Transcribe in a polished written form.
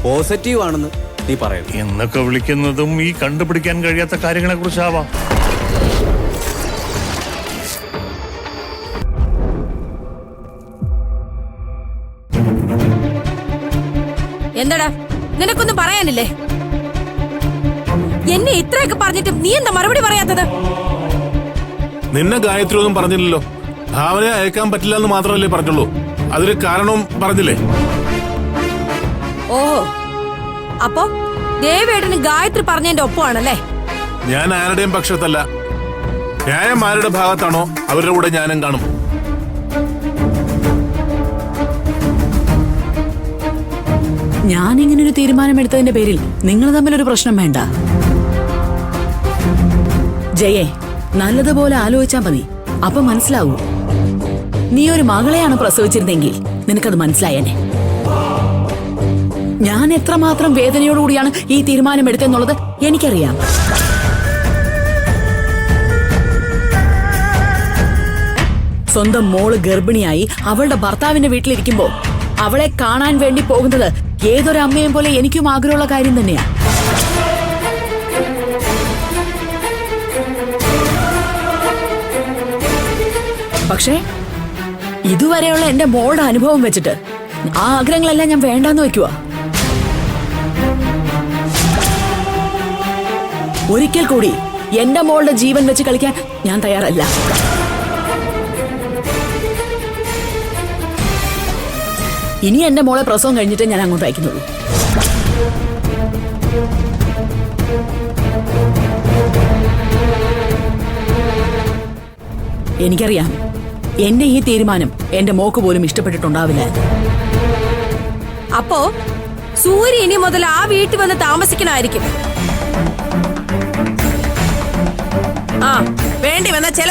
Positive ആണെന്ന് നീ പറയുന്നു. എന്നൊക്കെ വിളിക്കുന്നതും ഈ കണ്ടുപിടിക്കാൻ കഴിയാത്ത കാര്യങ്ങളെ കുറിച്ചാവാം. എന്താടാ നിനക്കൊന്നും പറയാനില്ലേ? എന്നെ ഇത്രയൊക്കെ പറഞ്ഞിട്ടും നീ എന്താ മറുപടി പറയാത്തത്? നിന്നെ ഗായത്രി ഒന്നും പറഞ്ഞില്ലല്ലോ. ഭാവനയെ അയക്കാൻ പറ്റില്ല എന്ന് മാത്രമല്ലേ പറഞ്ഞുള്ളൂ. അതിന് കാരണവും പറഞ്ഞില്ലേ? ഓഹോ, അപ്പോ ദേവേട്ടന് ഗായത്രി പറഞ്ഞതിന്റെ ഒപ്പമാണല്ലേ? ഞാൻ ആരുടെയും പക്ഷത്തല്ല. ന്യായം ആരുടെ ഭാഗത്താണോ അവരുടെ കൂടെ ഞാനും കാണും. ഞാൻ ഇങ്ങനൊരു തീരുമാനമെടുത്തതിന്റെ പേരിൽ നിങ്ങൾ തമ്മിലൊരു പ്രശ്നം വേണ്ട. ജയേ, നല്ലതുപോലെ ആലോചിച്ചാ മതി. അപ്പൊ മനസ്സിലാവൂ. നീ ഒരു മകളെയാണ് പ്രസവിച്ചിരുന്നെങ്കിൽ നിനക്കത് മനസ്സിലായേനെ. ഞാൻ എത്രമാത്രം വേദനയോടുകൂടിയാണ് ഈ തീരുമാനം എടുത്തെന്നുള്ളത് എനിക്കറിയാം. സ്വന്തം മോള് ഗർഭിണിയായി അവളുടെ ഭർത്താവിന്റെ വീട്ടിലിരിക്കുമ്പോ അവളെ കാണാൻ വേണ്ടി പോകുന്നത് ഏതൊരമ്മയും പോലെ എനിക്കും ആഗ്രഹമുള്ള കാര്യം തന്നെയാ. പക്ഷേ ഇതുവരെയുള്ള എന്റെ മോളുടെ അനുഭവം വെച്ചിട്ട് ആ ആഗ്രഹങ്ങളെല്ലാം ഞാൻ വേണ്ടാന്ന് വെക്കുവാ. ഒരിക്കൽ കൂടി എന്റെ മോളുടെ ജീവൻ വെച്ച് കളിക്കാൻ ഞാൻ തയ്യാറല്ല. ഇനി എന്റെ മോളെ പ്രസവം കഴിഞ്ഞിട്ട് ഞാൻ അങ്ങോട്ട് അയക്കുന്നുള്ളൂ. എനിക്കറിയാം എന്റെ ഈ തീരുമാനം എന്റെ മോക്ക് പോലും ഇഷ്ടപ്പെട്ടിട്ടുണ്ടാവില്ല. അപ്പോ സൂര്യ ഇനി മുതൽ ആ വീട്ടിൽ വന്ന് താമസിക്കണമായിരിക്കും. ആ വേണ്ടി വന്ന ചില